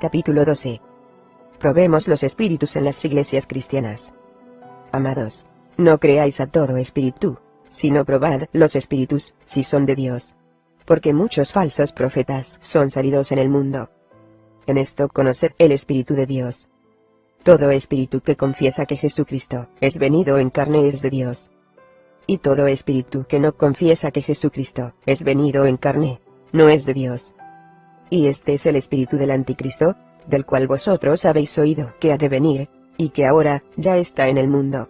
Capítulo 12. Probemos los espíritus en las iglesias cristianas. Amados, no creáis a todo espíritu, sino probad los espíritus, si son de Dios. Porque muchos falsos profetas son salidos en el mundo. En esto conoced el Espíritu de Dios. Todo espíritu que confiesa que Jesucristo es venido en carne es de Dios. Y todo espíritu que no confiesa que Jesucristo es venido en carne, no es de Dios. Y este es el espíritu del anticristo, del cual vosotros habéis oído que ha de venir, y que ahora ya está en el mundo.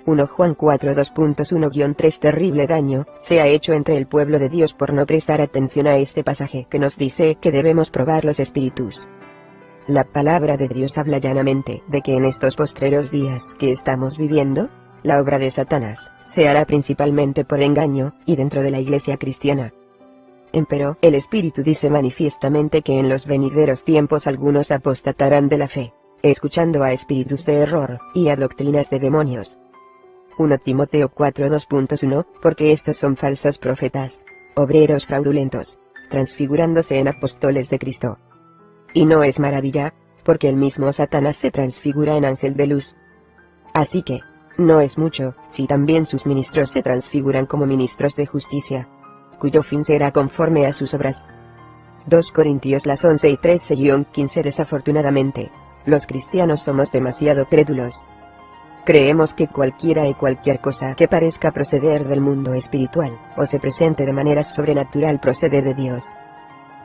1 Juan 4 2.1-3 Terrible daño se ha hecho entre el pueblo de Dios por no prestar atención a este pasaje que nos dice que debemos probar los espíritus. La palabra de Dios habla llanamente de que en estos postreros días que estamos viviendo, la obra de Satanás se hará principalmente por engaño, y dentro de la iglesia cristiana. Empero, el Espíritu dice manifiestamente que en los venideros tiempos algunos apostatarán de la fe, escuchando a espíritus de error, y a doctrinas de demonios. 1 Timoteo 4 2.1 Porque estos son falsos profetas, obreros fraudulentos, transfigurándose en apóstoles de Cristo. Y no es maravilla, porque el mismo Satanás se transfigura en ángel de luz. Así que, no es mucho, si también sus ministros se transfiguran como ministros de justicia, cuyo fin será conforme a sus obras. 2 Corintios 11 y 13-15 Desafortunadamente, los cristianos somos demasiado crédulos. Creemos que cualquiera y cualquier cosa que parezca proceder del mundo espiritual, o se presente de manera sobrenatural procede de Dios.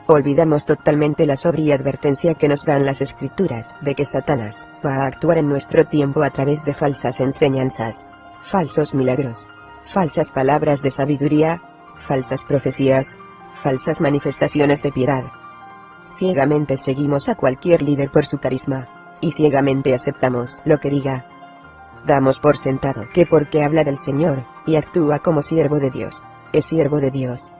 Olvidamos totalmente la sobria advertencia que nos dan las Escrituras de que Satanás va a actuar en nuestro tiempo a través de falsas enseñanzas, falsos milagros, falsas palabras de sabiduría, falsas profecías, falsas manifestaciones de piedad. Ciegamente seguimos a cualquier líder por su carisma, y ciegamente aceptamos lo que diga. Damos por sentado que porque habla del Señor, y actúa como siervo de Dios, es siervo de Dios.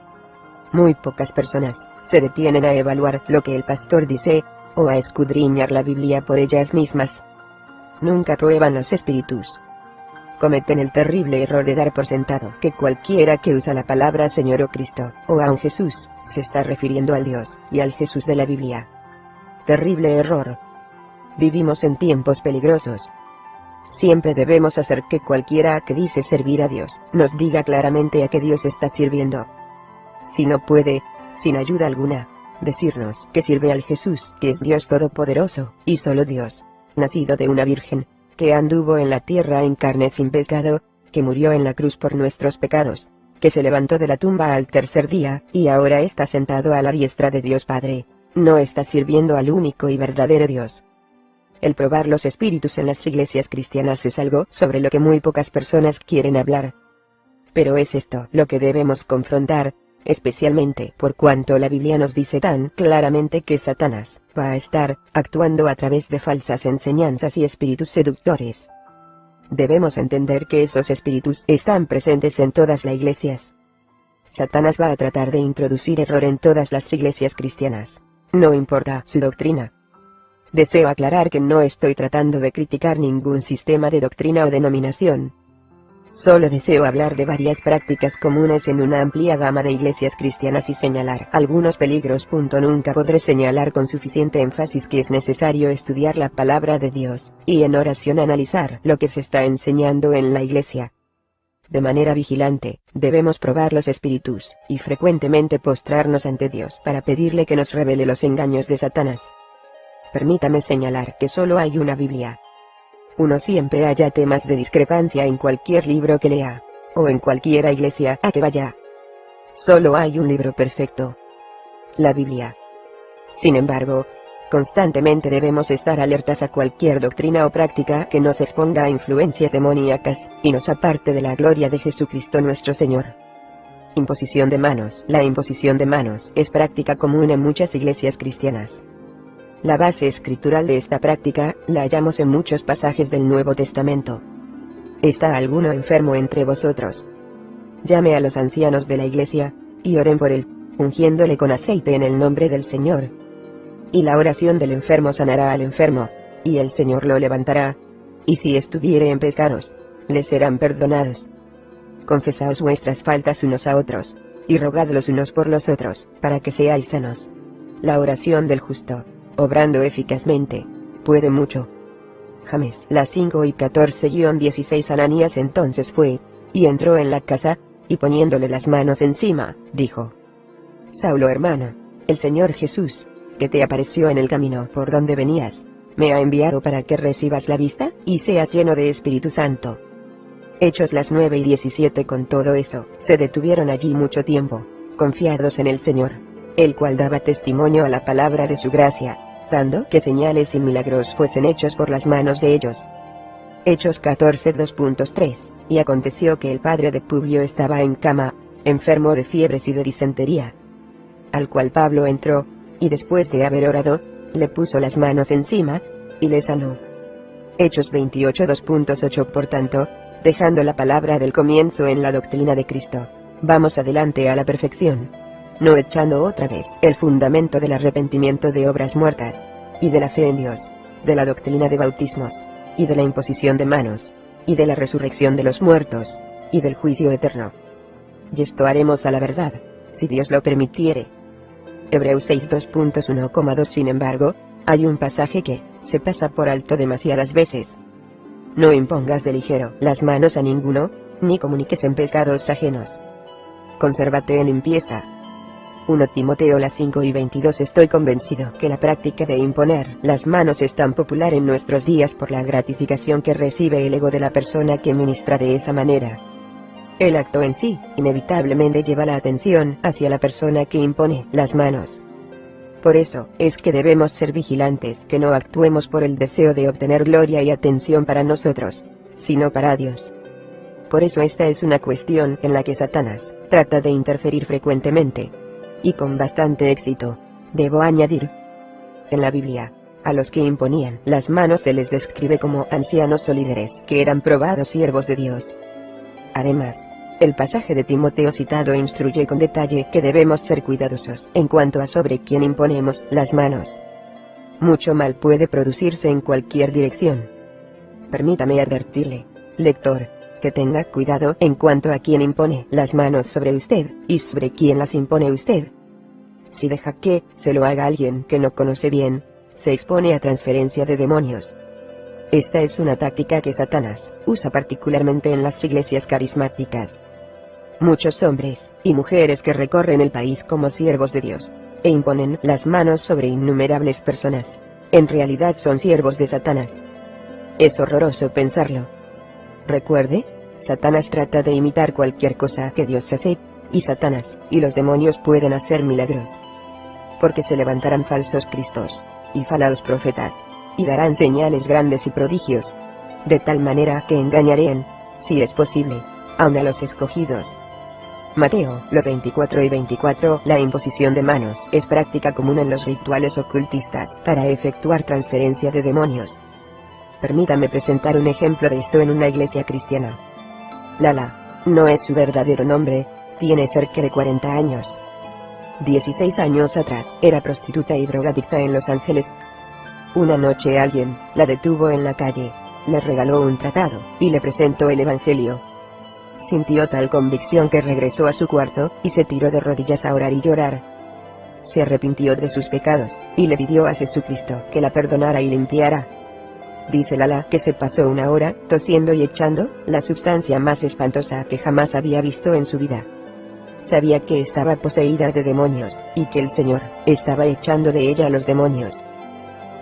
Muy pocas personas se detienen a evaluar lo que el pastor dice, o a escudriñar la Biblia por ellas mismas. Nunca prueban los espíritus. Cometen el terrible error de dar por sentado que cualquiera que usa la palabra Señor o Cristo, o a un Jesús, se está refiriendo al Dios, y al Jesús de la Biblia. Terrible error. Vivimos en tiempos peligrosos. Siempre debemos hacer que cualquiera que dice servir a Dios, nos diga claramente a qué Dios está sirviendo. Si no puede, sin ayuda alguna, decirnos que sirve al Jesús, que es Dios Todopoderoso, y solo Dios, nacido de una virgen, que anduvo en la tierra en carne sin pecado, que murió en la cruz por nuestros pecados, que se levantó de la tumba al tercer día, y ahora está sentado a la diestra de Dios Padre, no está sirviendo al único y verdadero Dios. El probar los espíritus en las iglesias cristianas es algo sobre lo que muy pocas personas quieren hablar. Pero es esto lo que debemos confrontar, especialmente por cuanto la Biblia nos dice tan claramente que Satanás va a estar actuando a través de falsas enseñanzas y espíritus seductores. Debemos entender que esos espíritus están presentes en todas las iglesias. Satanás va a tratar de introducir error en todas las iglesias cristianas, no importa su doctrina. Deseo aclarar que no estoy tratando de criticar ningún sistema de doctrina o denominación. Solo deseo hablar de varias prácticas comunes en una amplia gama de iglesias cristianas y señalar algunos peligros. Nunca podré señalar con suficiente énfasis que es necesario estudiar la palabra de Dios, y en oración analizar lo que se está enseñando en la iglesia. De manera vigilante, debemos probar los espíritus, y frecuentemente postrarnos ante Dios para pedirle que nos revele los engaños de Satanás. Permítame señalar que solo hay una Biblia. Siempre haya temas de discrepancia en cualquier libro que lea, o en cualquiera iglesia a que vaya. Solo hay un libro perfecto: la Biblia. Sin embargo, constantemente debemos estar alertas a cualquier doctrina o práctica que nos exponga a influencias demoníacas, y nos aparte de la gloria de Jesucristo nuestro Señor. Imposición de manos. La imposición de manos es práctica común en muchas iglesias cristianas. La base escritural de esta práctica la hallamos en muchos pasajes del Nuevo Testamento. ¿Está alguno enfermo entre vosotros? Llame a los ancianos de la iglesia, y oren por él, ungiéndole con aceite en el nombre del Señor. Y la oración del enfermo sanará al enfermo, y el Señor lo levantará. Y si estuviere en pecados, le serán perdonados. Confesaos vuestras faltas unos a otros, y rogad los unos por los otros, para que seáis sanos. La oración del justo obrando eficazmente, puede mucho. James. Las 5:14-16. Ananías entonces fue, y entró en la casa, y poniéndole las manos encima, dijo: Saulo, hermano, el Señor Jesús, que te apareció en el camino por donde venías, me ha enviado para que recibas la vista, y seas lleno de Espíritu Santo. Hechos las 9:17. Con todo eso, se detuvieron allí mucho tiempo, confiados en el Señor, el cual daba testimonio a la palabra de su gracia, dando que señales y milagros fuesen hechos por las manos de ellos. Hechos 14:2.3. Y aconteció que el padre de Publio estaba en cama, enfermo de fiebres y de disentería, al cual Pablo entró, y después de haber orado, le puso las manos encima, y le sanó. Hechos 28:2.8. Por tanto, dejando la palabra del comienzo en la doctrina de Cristo, vamos adelante a la perfección, no echando otra vez el fundamento del arrepentimiento de obras muertas, y de la fe en Dios, de la doctrina de bautismos, y de la imposición de manos, y de la resurrección de los muertos, y del juicio eterno. Y esto haremos a la verdad, si Dios lo permitiere. Hebreos 6:2.1,2. Sin embargo, hay un pasaje que se pasa por alto demasiadas veces. No impongas de ligero las manos a ninguno, ni comuniques en pecados ajenos. Consérvate en limpieza. 1 Timoteo las 5:22. Estoy convencido que la práctica de imponer las manos es tan popular en nuestros días por la gratificación que recibe el ego de la persona que ministra de esa manera. El acto en sí, inevitablemente lleva la atención hacia la persona que impone las manos. Por eso, es que debemos ser vigilantes que no actuemos por el deseo de obtener gloria y atención para nosotros, sino para Dios. Por eso esta es una cuestión en la que Satanás trata de interferir frecuentemente. Y con bastante éxito, debo añadir. En la Biblia, a los que imponían las manos se les describe como ancianos o líderes que eran probados siervos de Dios. Además, el pasaje de Timoteo citado instruye con detalle que debemos ser cuidadosos en cuanto a sobre quién imponemos las manos. Mucho mal puede producirse en cualquier dirección. Permítame advertirle, lector, que tenga cuidado en cuanto a quién impone las manos sobre usted, y sobre quién las impone usted. Si deja que se lo haga alguien que no conoce bien, se expone a transferencia de demonios. Esta es una táctica que Satanás usa particularmente en las iglesias carismáticas. Muchos hombres y mujeres que recorren el país como siervos de Dios, e imponen las manos sobre innumerables personas, en realidad son siervos de Satanás. Es horroroso pensarlo. Recuerde, Satanás trata de imitar cualquier cosa que Dios hace, y Satanás y los demonios pueden hacer milagros. Porque se levantarán falsos cristos, y falados profetas, y darán señales grandes y prodigios, de tal manera que engañarán, si es posible, aun a los escogidos. Mateo, los 24:24. La imposición de manos es práctica común en los rituales ocultistas para efectuar transferencia de demonios. Permítame presentar un ejemplo de esto en una iglesia cristiana. Lala, no es su verdadero nombre, tiene cerca de 40 años. 16 años atrás era prostituta y drogadicta en Los Ángeles. Una noche alguien la detuvo en la calle, le regaló un tratado, y le presentó el Evangelio. Sintió tal convicción que regresó a su cuarto, y se tiró de rodillas a orar y llorar. Se arrepintió de sus pecados, y le pidió a Jesucristo que la perdonara y limpiara. Dice Lala que se pasó una hora, tosiendo y echando, la sustancia más espantosa que jamás había visto en su vida. Sabía que estaba poseída de demonios, y que el Señor estaba echando de ella a los demonios.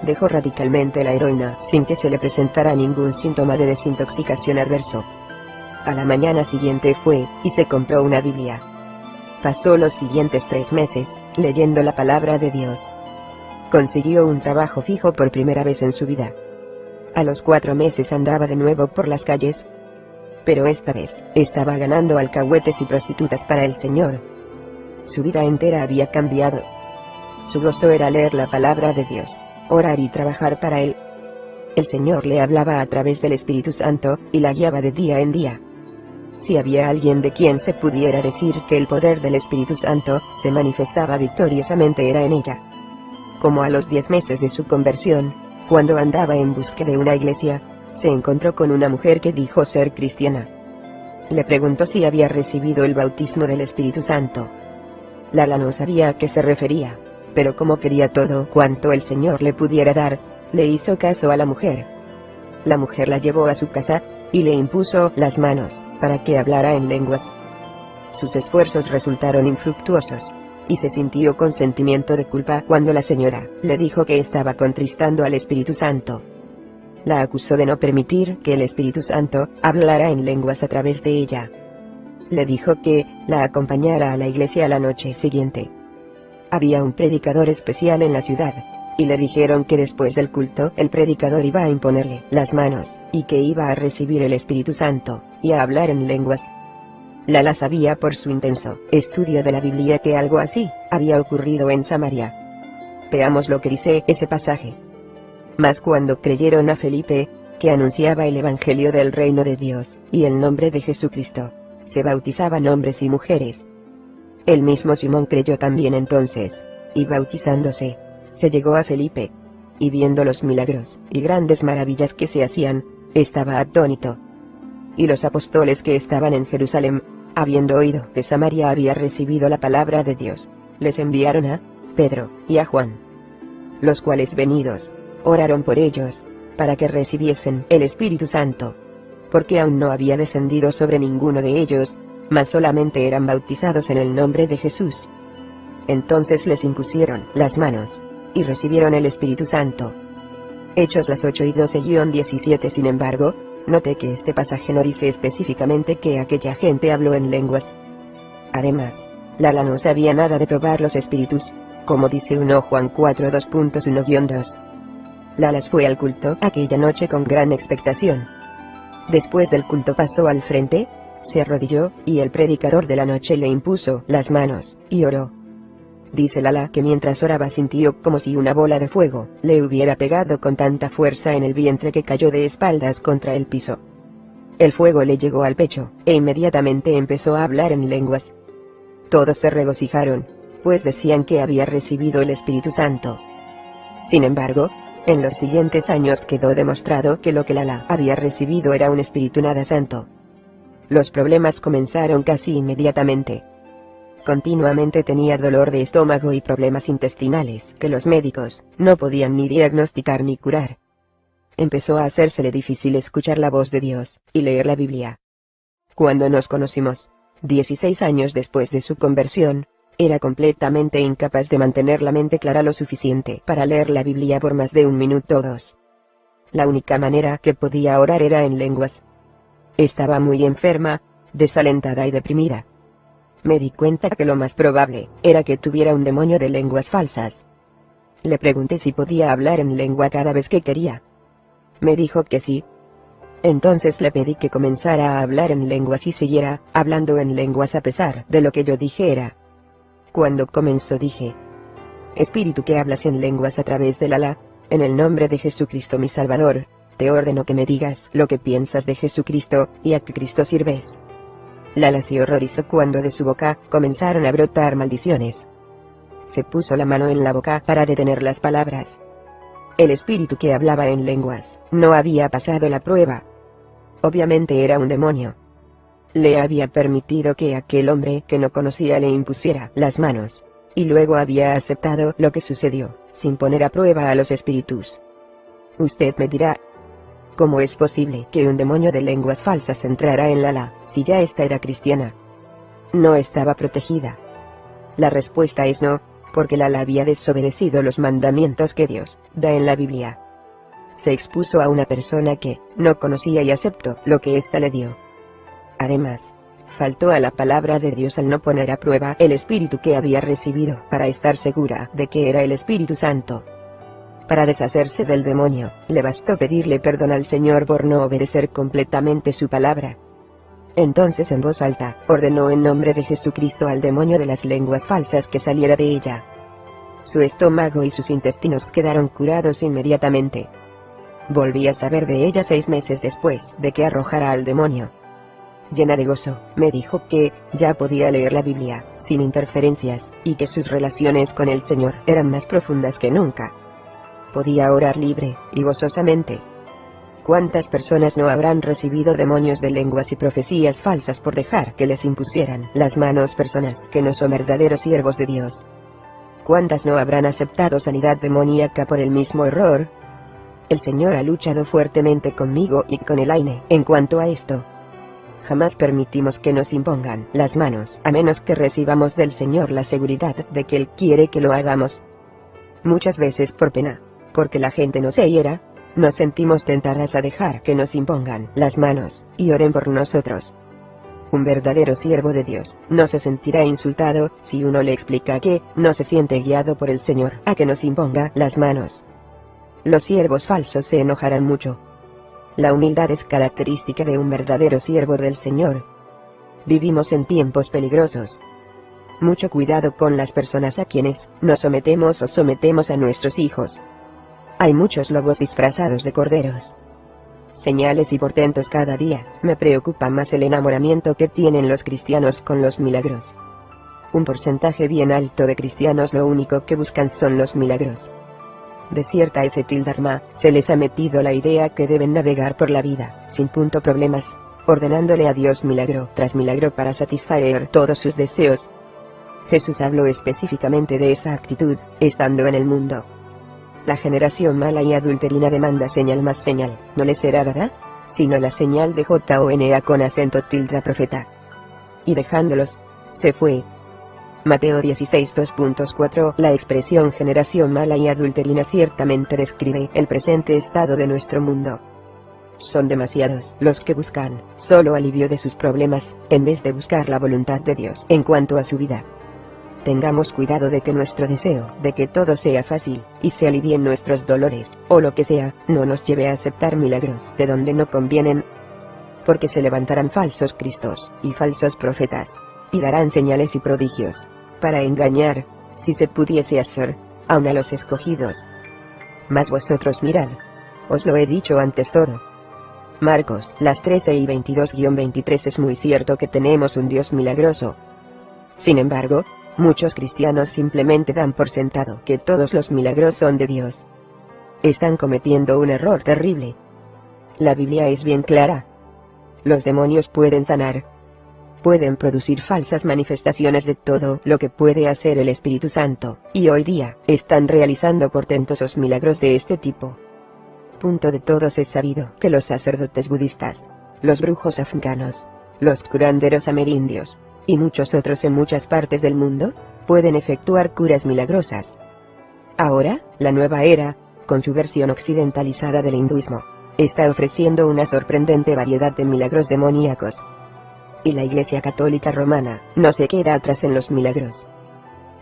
Dejó radicalmente la heroína sin que se le presentara ningún síntoma de desintoxicación adverso. A la mañana siguiente fue, y se compró una Biblia. Pasó los siguientes 3 meses, leyendo la palabra de Dios. Consiguió un trabajo fijo por primera vez en su vida. A los 4 meses andaba de nuevo por las calles. Pero esta vez, estaba ganando alcahuetes y prostitutas para el Señor. Su vida entera había cambiado. Su gozo era leer la palabra de Dios, orar y trabajar para Él. El Señor le hablaba a través del Espíritu Santo, y la guiaba de día en día. Si había alguien de quien se pudiera decir que el poder del Espíritu Santo se manifestaba victoriosamente era en ella. Como a los 10 meses de su conversión, cuando andaba en busca de una iglesia, se encontró con una mujer que dijo ser cristiana. Le preguntó si había recibido el bautismo del Espíritu Santo. Lala no sabía a qué se refería, Pero como quería todo cuanto el Señor le pudiera dar, le hizo caso a la mujer. La mujer la llevó a su casa, y le impuso las manos, para que hablara en lenguas. Sus esfuerzos resultaron infructuosos, y se sintió con sentimiento de culpa cuando la señora le dijo que estaba contristando al Espíritu Santo. La acusó de no permitir que el Espíritu Santo hablara en lenguas a través de ella. Le dijo que la acompañara a la iglesia la noche siguiente. Había un predicador especial en la ciudad, y le dijeron que después del culto el predicador iba a imponerle las manos, y que iba a recibir el Espíritu Santo, y a hablar en lenguas. Lala sabía por su intenso estudio de la Biblia que algo así había ocurrido en Samaria. Veamos lo que dice ese pasaje. Mas cuando creyeron a Felipe, que anunciaba el Evangelio del reino de Dios, y el nombre de Jesucristo, se bautizaban hombres y mujeres. El mismo Simón creyó también entonces, y bautizándose, se llegó a Felipe, y viendo los milagros y grandes maravillas que se hacían, estaba atónito. Y los apóstoles que estaban en Jerusalén, habiendo oído que Samaria había recibido la palabra de Dios, les enviaron a Pedro y a Juan, los cuales venidos, oraron por ellos, para que recibiesen el Espíritu Santo, porque aún no había descendido sobre ninguno de ellos, mas solamente eran bautizados en el nombre de Jesús. Entonces les impusieron las manos, y recibieron el Espíritu Santo. Hechos las 8 y 12-17. Sin embargo, note que este pasaje no dice específicamente que aquella gente habló en lenguas. Además, Lala no sabía nada de probar los espíritus, como dice 1 Juan 4 2.1-2. Lala fue al culto aquella noche con gran expectación. Después del culto pasó al frente, se arrodilló, y el predicador de la noche le impuso las manos, y oró. Dice Lala que mientras oraba sintió como si una bola de fuego le hubiera pegado con tanta fuerza en el vientre que cayó de espaldas contra el piso. El fuego le llegó al pecho, e inmediatamente empezó a hablar en lenguas. Todos se regocijaron, pues decían que había recibido el Espíritu Santo. Sin embargo, en los siguientes años quedó demostrado que lo que Lala había recibido era un espíritu nada santo. Los problemas comenzaron casi inmediatamente. Continuamente tenía dolor de estómago y problemas intestinales que los médicos no podían ni diagnosticar ni curar. Empezó a hacérsele difícil escuchar la voz de Dios y leer la Biblia. Cuando nos conocimos, 16 años después de su conversión, era completamente incapaz de mantener la mente clara lo suficiente para leer la Biblia por más de 1 minuto o 2. La única manera que podía orar era en lenguas. Estaba muy enferma, desalentada y deprimida. Me di cuenta que lo más probable era que tuviera un demonio de lenguas falsas. Le pregunté si podía hablar en lengua cada vez que quería. Me dijo que sí. Entonces le pedí que comenzara a hablar en lenguas y siguiera hablando en lenguas a pesar de lo que yo dijera. Cuando comenzó dije: Espíritu que hablas en lenguas a través del Alá, en el nombre de Jesucristo mi Salvador, te ordeno que me digas lo que piensas de Jesucristo, y a qué Cristo sirves. Lala se horrorizó cuando de su boca comenzaron a brotar maldiciones. Se puso la mano en la boca para detener las palabras. El espíritu que hablaba en lenguas no había pasado la prueba. Obviamente era un demonio. Le había permitido que aquel hombre que no conocía le impusiera las manos, y luego había aceptado lo que sucedió, sin poner a prueba a los espíritus. Usted me dirá: ¿cómo es posible que un demonio de lenguas falsas entrara en Lala, si ya ésta era cristiana? No estaba protegida. La respuesta es no, porque Lala había desobedecido los mandamientos que Dios da en la Biblia. Se expuso a una persona que no conocía y aceptó lo que ésta le dio. Además, faltó a la palabra de Dios al no poner a prueba el espíritu que había recibido para estar segura de que era el Espíritu Santo. Para deshacerse del demonio, le bastó pedirle perdón al Señor por no obedecer completamente su palabra. Entonces en voz alta, ordenó en nombre de Jesucristo al demonio de las lenguas falsas que saliera de ella. Su estómago y sus intestinos quedaron curados inmediatamente. Volví a saber de ella 6 meses después de que arrojara al demonio. Llena de gozo, me dijo que ya podía leer la Biblia, sin interferencias, y que sus relaciones con el Señor eran más profundas que nunca. Podía orar libre y gozosamente. ¿Cuántas personas no habrán recibido demonios de lenguas y profecías falsas por dejar que les impusieran las manos personas que no son verdaderos siervos de Dios? ¿Cuántas no habrán aceptado sanidad demoníaca por el mismo error? El Señor ha luchado fuertemente conmigo y con Elaine en cuanto a esto. Jamás permitimos que nos impongan las manos a menos que recibamos del Señor la seguridad de que Él quiere que lo hagamos. Muchas veces por pena, porque la gente no se hiera, nos sentimos tentadas a dejar que nos impongan las manos y oren por nosotros. Un verdadero siervo de Dios no se sentirá insultado si uno le explica que no se siente guiado por el Señor a que nos imponga las manos. Los siervos falsos se enojarán mucho. La humildad es característica de un verdadero siervo del Señor. Vivimos en tiempos peligrosos. Mucho cuidado con las personas a quienes nos sometemos o sometemos a nuestros hijos. Hay muchos lobos disfrazados de corderos. Señales y portentos cada día. Me preocupa más el enamoramiento que tienen los cristianos con los milagros. Un porcentaje bien alto de cristianos lo único que buscan son los milagros. De cierta F. Dharma, se les ha metido la idea que deben navegar por la vida, sin problemas, ordenándole a Dios milagro tras milagro para satisfacer todos sus deseos. Jesús habló específicamente de esa actitud, estando en el mundo. La generación mala y adulterina demanda señal más señal, no le será dada, sino la señal de Jona con acento tilde profeta. Y dejándolos, se fue. Mateo 16 2.4. La expresión generación mala y adulterina ciertamente describe el presente estado de nuestro mundo. Son demasiados los que buscan solo alivio de sus problemas, en vez de buscar la voluntad de Dios en cuanto a su vida. Tengamos cuidado de que nuestro deseo de que todo sea fácil, y se alivien nuestros dolores, o lo que sea, no nos lleve a aceptar milagros de donde no convienen. Porque se levantarán falsos cristos, y falsos profetas, y darán señales y prodigios, para engañar, si se pudiese hacer, aun a los escogidos. Mas vosotros mirad. Os lo he dicho antes todo. Marcos, las 13 y 22-23. Es muy cierto que tenemos un Dios milagroso. Sin embargo, muchos cristianos simplemente dan por sentado que todos los milagros son de Dios. Están cometiendo un error terrible. La Biblia es bien clara. Los demonios pueden sanar. Pueden producir falsas manifestaciones de todo lo que puede hacer el Espíritu Santo, y hoy día, están realizando portentosos milagros de este tipo. De todos es sabido que los sacerdotes budistas, los brujos afganos, los curanderos amerindios, y muchos otros en muchas partes del mundo, pueden efectuar curas milagrosas. Ahora, la nueva era, con su versión occidentalizada del hinduismo, está ofreciendo una sorprendente variedad de milagros demoníacos. Y la Iglesia Católica Romana no se queda atrás en los milagros.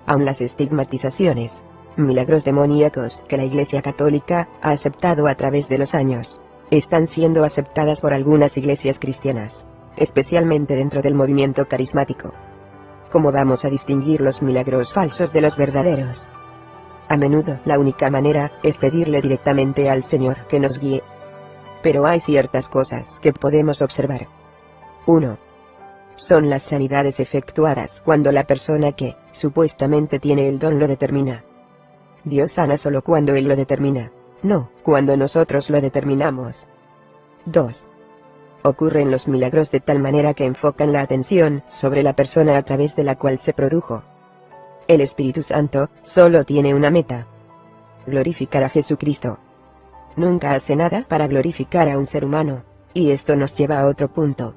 Aun las estigmatizaciones, milagros demoníacos que la Iglesia Católica ha aceptado a través de los años, están siendo aceptadas por algunas iglesias cristianas, especialmente dentro del movimiento carismático. ¿Cómo vamos a distinguir los milagros falsos de los verdaderos? A menudo la única manera es pedirle directamente al Señor que nos guíe. Pero hay ciertas cosas que podemos observar. 1. Son las sanidades efectuadas cuando la persona que, supuestamente tiene el don lo determina. Dios sana solo cuando Él lo determina, no cuando nosotros lo determinamos. 2. Ocurren los milagros de tal manera que enfocan la atención sobre la persona a través de la cual se produjo. El Espíritu Santo solo tiene una meta: glorificar a Jesucristo. Nunca hace nada para glorificar a un ser humano, y esto nos lleva a otro punto.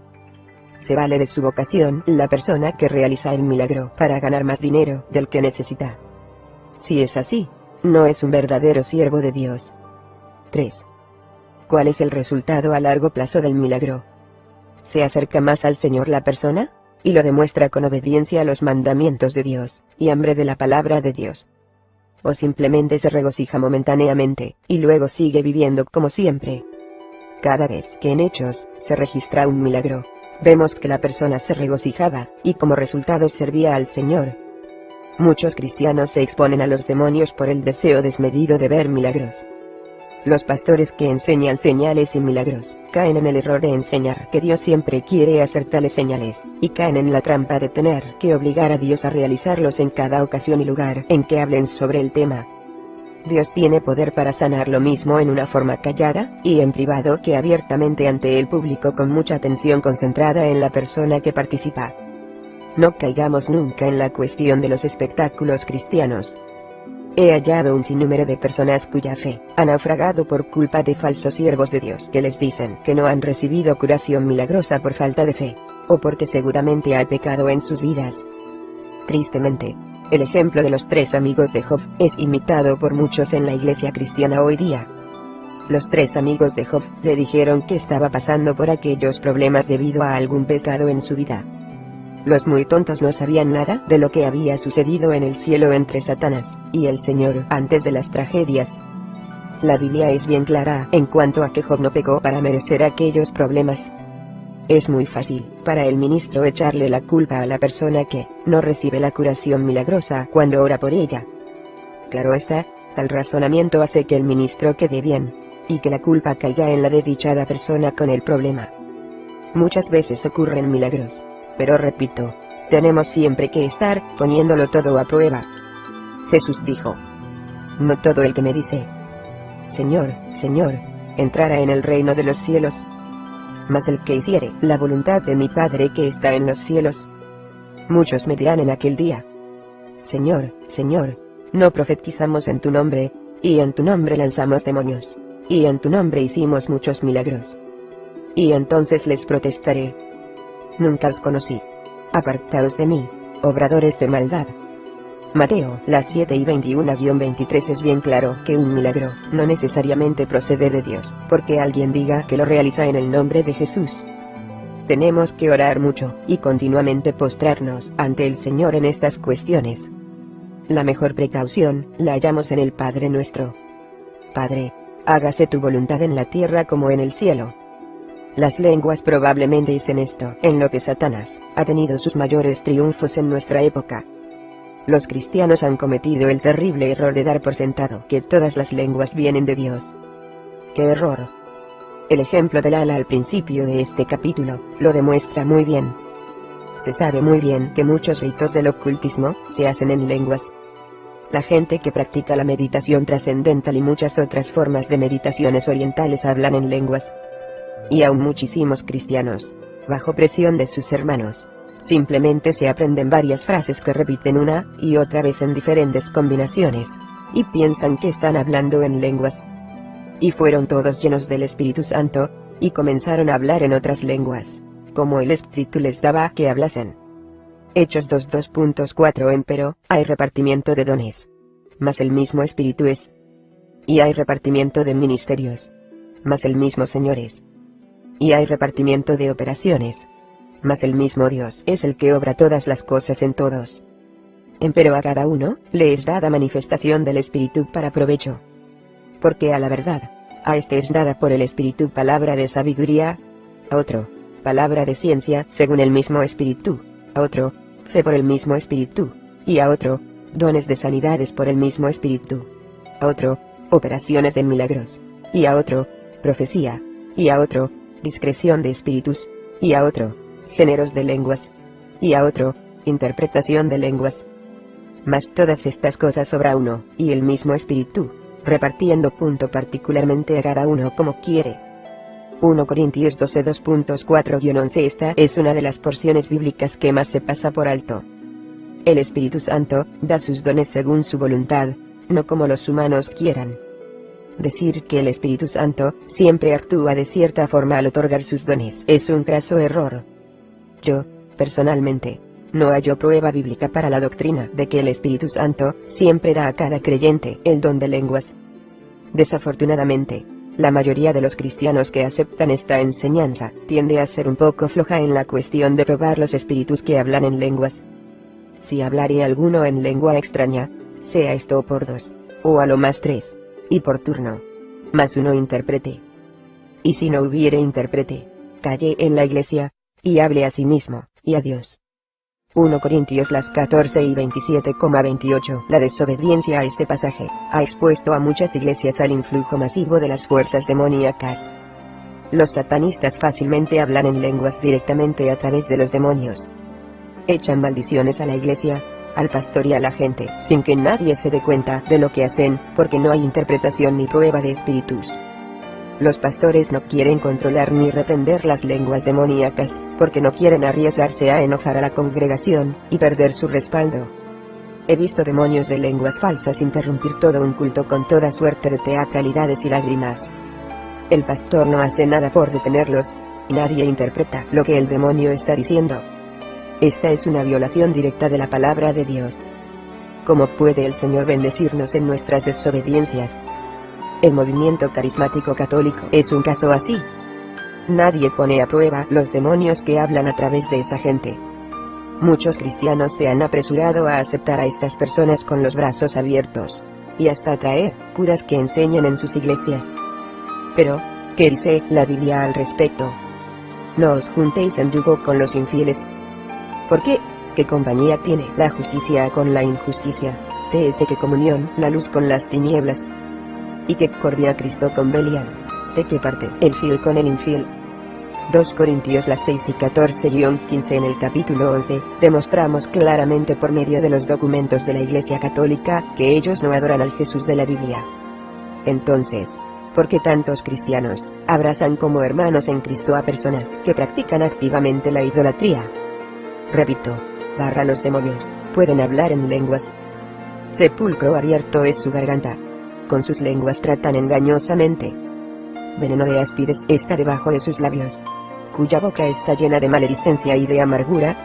Se vale de su vocación la persona que realiza el milagro para ganar más dinero del que necesita. Si es así, no es un verdadero siervo de Dios. 3. ¿Cuál es el resultado a largo plazo del milagro? ¿Se acerca más al Señor la persona? Y lo demuestra con obediencia a los mandamientos de Dios, y hambre de la palabra de Dios. ¿O simplemente se regocija momentáneamente, y luego sigue viviendo como siempre? Cada vez que en Hechos se registra un milagro, vemos que la persona se regocijaba, y como resultado servía al Señor. Muchos cristianos se exponen a los demonios por el deseo desmedido de ver milagros. Los pastores que enseñan señales y milagros, caen en el error de enseñar que Dios siempre quiere hacer tales señales, y caen en la trampa de tener que obligar a Dios a realizarlos en cada ocasión y lugar en que hablen sobre el tema. Dios tiene poder para sanar lo mismo en una forma callada y en privado que abiertamente ante el público, con mucha atención concentrada en la persona que participa. No caigamos nunca en la cuestión de los espectáculos cristianos. He hallado un sinnúmero de personas cuya fe ha naufragado por culpa de falsos siervos de Dios que les dicen que no han recibido curación milagrosa por falta de fe, o porque seguramente hay pecado en sus vidas. Tristemente, el ejemplo de los 3 amigos de Job es imitado por muchos en la iglesia cristiana hoy día. Los 3 amigos de Job le dijeron que estaba pasando por aquellos problemas debido a algún pecado en su vida. Los muy tontos no sabían nada de lo que había sucedido en el cielo entre Satanás y el Señor antes de las tragedias. La Biblia es bien clara en cuanto a que Job no pecó para merecer aquellos problemas. Es muy fácil para el ministro echarle la culpa a la persona que no recibe la curación milagrosa cuando ora por ella. Claro está, tal razonamiento hace que el ministro quede bien, y que la culpa caiga en la desdichada persona con el problema. Muchas veces ocurren milagros, pero repito, tenemos siempre que estar poniéndolo todo a prueba. Jesús dijo: no todo el que me dice, Señor, Señor, entrará en el reino de los cielos, mas el que hiciere la voluntad de mi Padre que está en los cielos. Muchos me dirán en aquel día: Señor, Señor, no profetizamos en tu nombre, y en tu nombre lanzamos demonios, y en tu nombre hicimos muchos milagros. Y entonces les protestaré: nunca os conocí. Apartaos de mí, obradores de maldad. Mateo, las 7 y 21-23 es bien claro que un milagro no necesariamente procede de Dios, porque alguien diga que lo realiza en el nombre de Jesús. Tenemos que orar mucho, y continuamente postrarnos ante el Señor en estas cuestiones. La mejor precaución la hallamos en el Padre nuestro. Padre, hágase tu voluntad en la tierra como en el cielo. Las lenguas probablemente dicen esto, en lo que Satanás ha tenido sus mayores triunfos en nuestra época. Los cristianos han cometido el terrible error de dar por sentado que todas las lenguas vienen de Dios. ¡Qué error! El ejemplo del ala al principio de este capítulo lo demuestra muy bien. Se sabe muy bien que muchos ritos del ocultismo se hacen en lenguas. La gente que practica la meditación trascendental y muchas otras formas de meditaciones orientales hablan en lenguas. Y aún muchísimos cristianos, bajo presión de sus hermanos, simplemente se aprenden varias frases que repiten una y otra vez en diferentes combinaciones, y piensan que están hablando en lenguas. Y fueron todos llenos del Espíritu Santo, y comenzaron a hablar en otras lenguas, como el Espíritu les daba que hablasen. Hechos 2:2.4 Empero, hay repartimiento de dones, mas el mismo Espíritu es. Y hay repartimiento de ministerios, mas el mismo Señor es. Y hay repartimiento de operaciones, mas el mismo Dios es el que obra todas las cosas en todos. Empero a cada uno le es dada manifestación del Espíritu para provecho. Porque a la verdad, a este es dada por el Espíritu palabra de sabiduría, a otro, palabra de ciencia según el mismo Espíritu, a otro, fe por el mismo Espíritu, y a otro, dones de sanidades por el mismo Espíritu, a otro, operaciones de milagros, y a otro, profecía, y a otro, discreción de espíritus, y a otro, géneros de lenguas, y a otro, interpretación de lenguas. Mas todas estas cosas obra uno y el mismo Espíritu, repartiendo particularmente a cada uno como quiere. 1 Corintios 12:2.4-11 Esta es una de las porciones bíblicas que más se pasa por alto. El Espíritu Santo da sus dones según su voluntad, no como los humanos quieran. Decir que el Espíritu Santo siempre actúa de cierta forma al otorgar sus dones es un craso error. Yo, personalmente, no hallo prueba bíblica para la doctrina de que el Espíritu Santo siempre da a cada creyente el don de lenguas. Desafortunadamente, la mayoría de los cristianos que aceptan esta enseñanza tiende a ser un poco floja en la cuestión de probar los espíritus que hablan en lenguas. Si hablare alguno en lengua extraña, sea esto por 2, o a lo más 3, y por turno, mas uno interprete. Y si no hubiere intérprete, calle en la iglesia, y hable a sí mismo, y a Dios. 1 Corintios las 14 y 27,28 La desobediencia a este pasaje ha expuesto a muchas iglesias al influjo masivo de las fuerzas demoníacas. Los satanistas fácilmente hablan en lenguas directamente a través de los demonios. Echan maldiciones a la iglesia, al pastor y a la gente, sin que nadie se dé cuenta de lo que hacen, porque no hay interpretación ni prueba de espíritus. Los pastores no quieren controlar ni reprender las lenguas demoníacas, porque no quieren arriesgarse a enojar a la congregación y perder su respaldo. He visto demonios de lenguas falsas interrumpir todo un culto con toda suerte de teatralidades y lágrimas. El pastor no hace nada por detenerlos, y nadie interpreta lo que el demonio está diciendo. Esta es una violación directa de la palabra de Dios. ¿Cómo puede el Señor bendecirnos en nuestras desobediencias? El movimiento carismático católico es un caso así. Nadie pone a prueba los demonios que hablan a través de esa gente. Muchos cristianos se han apresurado a aceptar a estas personas con los brazos abiertos, y hasta traer curas que enseñan en sus iglesias. Pero, ¿qué dice la Biblia al respecto? No os juntéis en yugo con los infieles. ¿Por qué? ¿Qué compañía tiene la justicia con la injusticia? ¿Qué comunión la luz con las tinieblas? ¿Y qué cordia Cristo con Belial? ¿De qué parte el fiel con el infiel? 2 Corintios 6 y 14-15. En el capítulo 11, demostramos claramente por medio de los documentos de la Iglesia Católica, que ellos no adoran al Jesús de la Biblia. Entonces, ¿por qué tantos cristianos abrazan como hermanos en Cristo a personas que practican activamente la idolatría? Repito, los demonios pueden hablar en lenguas. Sepulcro abierto es su garganta. Con sus lenguas tratan engañosamente. Veneno de áspides está debajo de sus labios, cuya boca está llena de maledicencia y de amargura.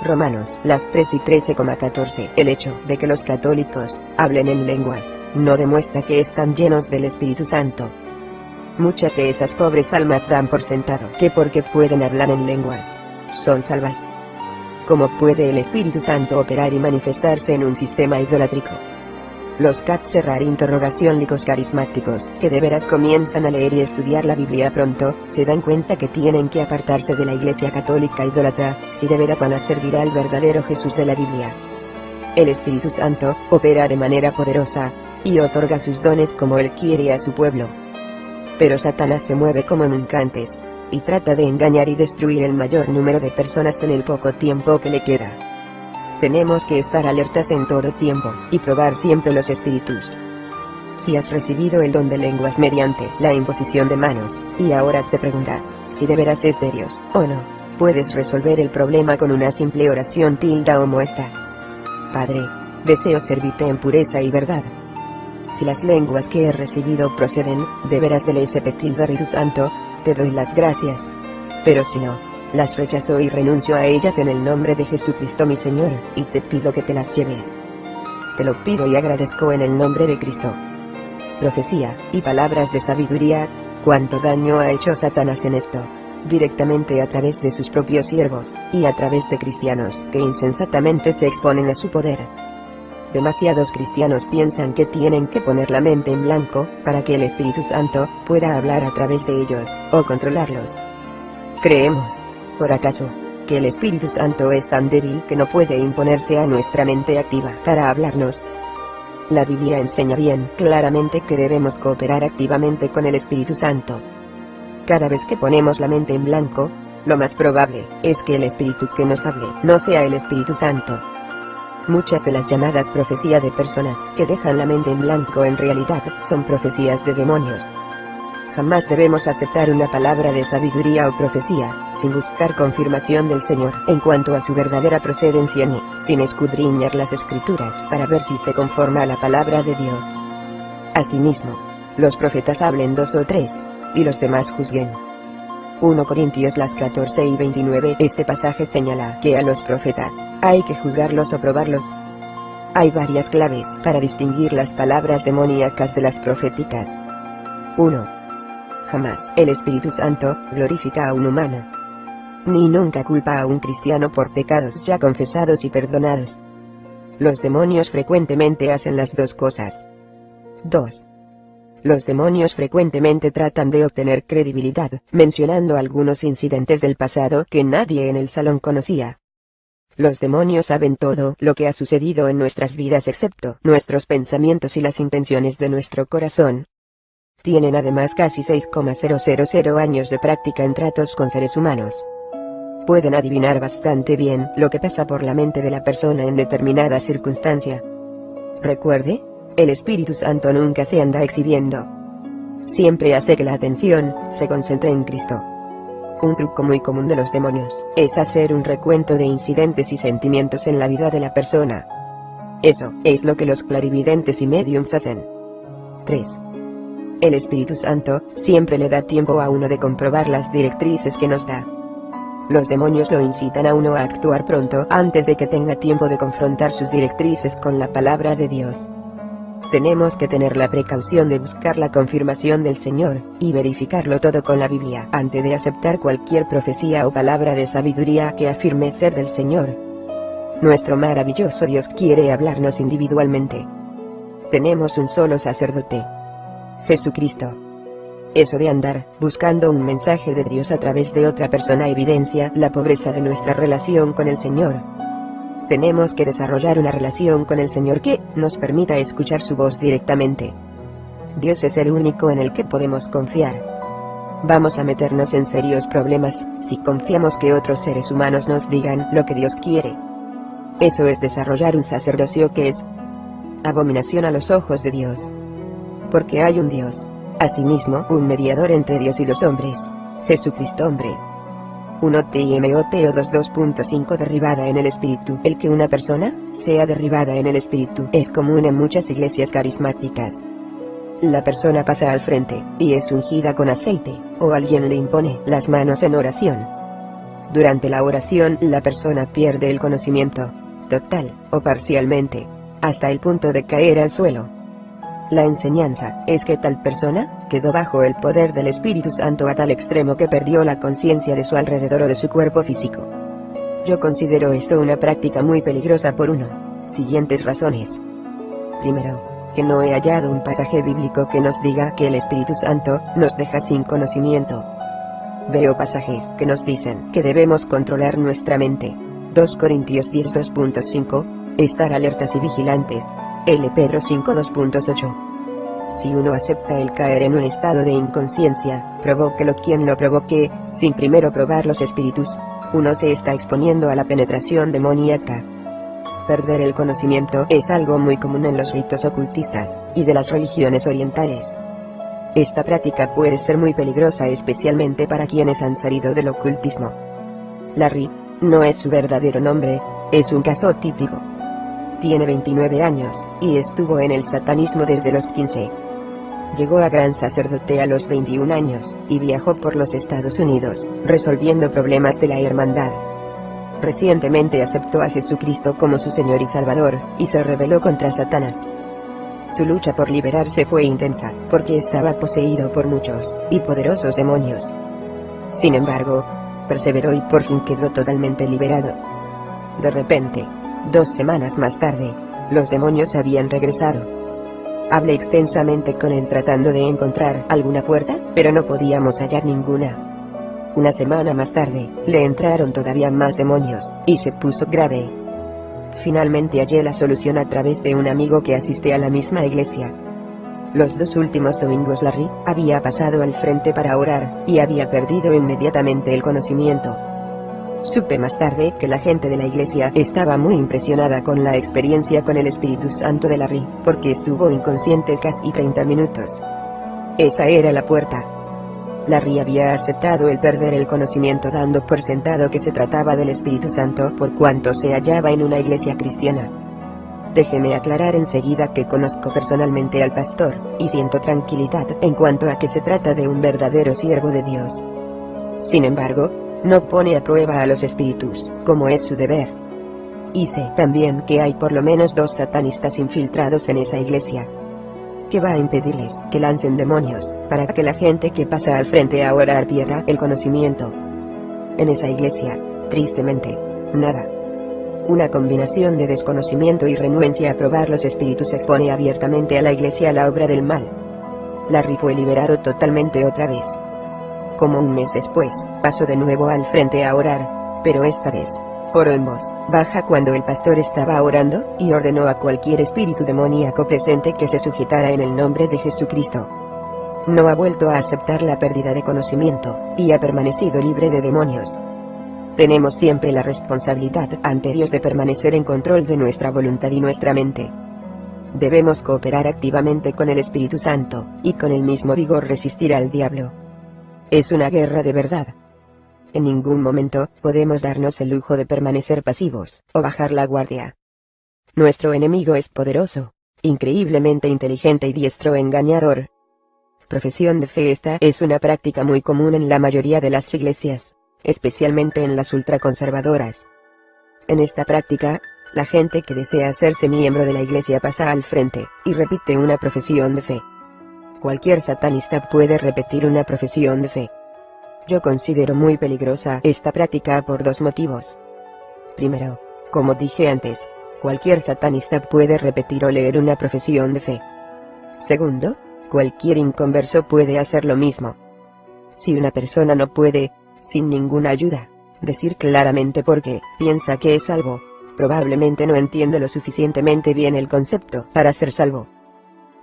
Romanos 3 y 13,14. El hecho de que los católicos hablen en lenguas no demuestra que están llenos del Espíritu Santo. Muchas de esas pobres almas dan por sentado que porque pueden hablar en lenguas, son salvas. ¿Cómo puede el Espíritu Santo operar y manifestarse en un sistema idolátrico? Los licos carismáticos, que de veras comienzan a leer y estudiar la Biblia pronto, se dan cuenta que tienen que apartarse de la Iglesia Católica idólatra, si de veras van a servir al verdadero Jesús de la Biblia. El Espíritu Santo opera de manera poderosa, y otorga sus dones como Él quiere a su pueblo. Pero Satanás se mueve como nunca antes, y trata de engañar y destruir el mayor número de personas en el poco tiempo que le queda. Tenemos que estar alertas en todo tiempo, y probar siempre los espíritus. Si has recibido el don de lenguas mediante la imposición de manos, y ahora te preguntas, si de veras es de Dios, o no, puedes resolver el problema con una simple oración como esta. Padre, deseo servirte en pureza y verdad. Si las lenguas que he recibido proceden, de veras del Espíritu Santo, te doy las gracias. Pero si no, las rechazo y renuncio a ellas en el nombre de Jesucristo mi Señor, y te pido que te las lleves. Te lo pido y agradezco en el nombre de Cristo. Profecía, y palabras de sabiduría, cuánto daño ha hecho Satanás en esto, directamente a través de sus propios siervos, y a través de cristianos que insensatamente se exponen a su poder. Demasiados cristianos piensan que tienen que poner la mente en blanco, para que el Espíritu Santo pueda hablar a través de ellos, o controlarlos. Creemos, por acaso, que el Espíritu Santo es tan débil que no puede imponerse a nuestra mente activa para hablarnos. La Biblia enseña bien claramente que debemos cooperar activamente con el Espíritu Santo. Cada vez que ponemos la mente en blanco, lo más probable es que el Espíritu que nos hable no sea el Espíritu Santo. Muchas de las llamadas profecías de personas que dejan la mente en blanco en realidad son profecías de demonios. Jamás debemos aceptar una palabra de sabiduría o profecía, sin buscar confirmación del Señor en cuanto a su verdadera procedencia ni sin escudriñar las Escrituras para ver si se conforma a la palabra de Dios. Asimismo, los profetas hablen 2 o 3, y los demás juzguen. 1 Corintios 14 y 29. Este pasaje señala que a los profetas hay que juzgarlos o probarlos. Hay varias claves para distinguir las palabras demoníacas de las proféticas. 1. Jamás el Espíritu Santo glorifica a un humano, ni nunca culpa a un cristiano por pecados ya confesados y perdonados. Los demonios frecuentemente hacen las dos cosas. 2. Los demonios frecuentemente tratan de obtener credibilidad, mencionando algunos incidentes del pasado que nadie en el salón conocía. Los demonios saben todo lo que ha sucedido en nuestras vidas excepto nuestros pensamientos y las intenciones de nuestro corazón. Tienen además casi 6,000 años de práctica en tratos con seres humanos. Pueden adivinar bastante bien lo que pasa por la mente de la persona en determinada circunstancia. Recuerde, el Espíritu Santo nunca se anda exhibiendo. Siempre hace que la atención se concentre en Cristo. Un truco muy común de los demonios es hacer un recuento de incidentes y sentimientos en la vida de la persona. Eso es lo que los clarividentes y mediums hacen. 3. El Espíritu Santo siempre le da tiempo a uno de comprobar las directrices que nos da. Los demonios lo incitan a uno a actuar pronto antes de que tenga tiempo de confrontar sus directrices con la palabra de Dios. Tenemos que tener la precaución de buscar la confirmación del Señor, y verificarlo todo con la Biblia antes de aceptar cualquier profecía o palabra de sabiduría que afirme ser del Señor. Nuestro maravilloso Dios quiere hablarnos individualmente. Tenemos un solo sacerdote: Jesucristo. Eso de andar buscando un mensaje de Dios a través de otra persona evidencia la pobreza de nuestra relación con el Señor. Tenemos que desarrollar una relación con el Señor que nos permita escuchar su voz directamente. Dios es el único en el que podemos confiar. Vamos a meternos en serios problemas si confiamos que otros seres humanos nos digan lo que Dios quiere. Eso es desarrollar un sacerdocio que es abominación a los ojos de Dios. Porque hay un Dios, asimismo un mediador entre Dios y los hombres, Jesucristo hombre. 1 Timoteo 2:2.5 Derribada en el Espíritu. El que una persona sea derribada en el Espíritu es común en muchas iglesias carismáticas. La persona pasa al frente, y es ungida con aceite, o alguien le impone las manos en oración. Durante la oración la persona pierde el conocimiento, total, o parcialmente, hasta el punto de caer al suelo. La enseñanza es que tal persona quedó bajo el poder del Espíritu Santo a tal extremo que perdió la conciencia de su alrededor o de su cuerpo físico. Yo considero esto una práctica muy peligrosa por siguientes razones. Primero, que no he hallado un pasaje bíblico que nos diga que el Espíritu Santo nos deja sin conocimiento. Veo pasajes que nos dicen que debemos controlar nuestra mente. 2 Corintios 10:2.5, estar alertas y vigilantes. L. Pedro 5:2.8. Si uno acepta el caer en un estado de inconsciencia, provóquelo quien lo provoque, sin primero probar los espíritus, uno se está exponiendo a la penetración demoníaca. Perder el conocimiento es algo muy común en los ritos ocultistas y de las religiones orientales. Esta práctica puede ser muy peligrosa especialmente para quienes han salido del ocultismo. Larry no es su verdadero nombre, es un caso típico. Tiene 29 años, y estuvo en el satanismo desde los 15. Llegó a gran sacerdote a los 21 años, y viajó por los Estados Unidos, resolviendo problemas de la hermandad. Recientemente aceptó a Jesucristo como su Señor y Salvador, y se rebeló contra Satanás. Su lucha por liberarse fue intensa, porque estaba poseído por muchos y poderosos demonios. Sin embargo, perseveró y por fin quedó totalmente liberado. De repente, 2 semanas más tarde, los demonios habían regresado. Hablé extensamente con él tratando de encontrar alguna puerta, pero no podíamos hallar ninguna. Una semana más tarde, le entraron todavía más demonios, y se puso grave. Finalmente hallé la solución a través de un amigo que asiste a la misma iglesia. Los 2 últimos domingos Larry había pasado al frente para orar, y había perdido inmediatamente el conocimiento. Supe más tarde que la gente de la iglesia estaba muy impresionada con la experiencia con el Espíritu Santo de Larry, porque estuvo inconsciente casi 30 minutos. Esa era la puerta. Larry había aceptado el perder el conocimiento dando por sentado que se trataba del Espíritu Santo por cuanto se hallaba en una iglesia cristiana. Déjeme aclarar enseguida que conozco personalmente al pastor, y siento tranquilidad en cuanto a que se trata de un verdadero siervo de Dios. Sin embargo, no pone a prueba a los espíritus, como es su deber. Y sé también que hay por lo menos 2 satanistas infiltrados en esa iglesia. ¿Qué va a impedirles que lancen demonios, para que la gente que pasa al frente a orar pierda el conocimiento? En esa iglesia, tristemente, nada. Una combinación de desconocimiento y renuencia a probar los espíritus expone abiertamente a la iglesia a la obra del mal. Larry fue liberado totalmente otra vez. Como un mes después, pasó de nuevo al frente a orar, pero esta vez, oró en voz baja cuando el pastor estaba orando, y ordenó a cualquier espíritu demoníaco presente que se sujetara en el nombre de Jesucristo. No ha vuelto a aceptar la pérdida de conocimiento, y ha permanecido libre de demonios. Tenemos siempre la responsabilidad ante Dios de permanecer en control de nuestra voluntad y nuestra mente. Debemos cooperar activamente con el Espíritu Santo, y con el mismo vigor resistir al diablo. Es una guerra de verdad. En ningún momento podemos darnos el lujo de permanecer pasivos, o bajar la guardia. Nuestro enemigo es poderoso, increíblemente inteligente y diestro engañador. Profesión de fe. Esta es una práctica muy común en la mayoría de las iglesias, especialmente en las ultraconservadoras. En esta práctica, la gente que desea hacerse miembro de la iglesia pasa al frente y repite una profesión de fe. Cualquier satanista puede repetir una profesión de fe. Yo considero muy peligrosa esta práctica por dos motivos. Primero, como dije antes, cualquier satanista puede repetir o leer una profesión de fe. Segundo, cualquier inconverso puede hacer lo mismo. Si una persona no puede, sin ninguna ayuda, decir claramente por qué piensa que es salvo, probablemente no entiende lo suficientemente bien el concepto para ser salvo.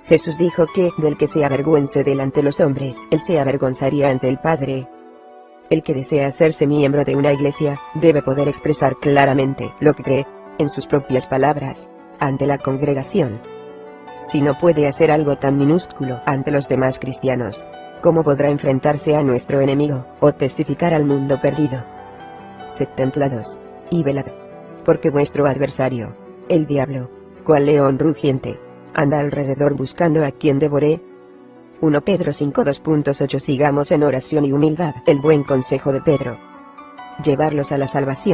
Jesús dijo que del que se avergüence delante de los hombres, él se avergonzaría ante el Padre. El que desea hacerse miembro de una iglesia, debe poder expresar claramente lo que cree, en sus propias palabras, ante la congregación. Si no puede hacer algo tan minúsculo ante los demás cristianos, ¿cómo podrá enfrentarse a nuestro enemigo, o testificar al mundo perdido? Sed templados, y velad. Porque vuestro adversario, el diablo, cual león rugiente, anda alrededor buscando a quien devore. 1 Pedro 5:2.8. Sigamos en oración y humildad el buen consejo de Pedro. Llevarlos a la salvación.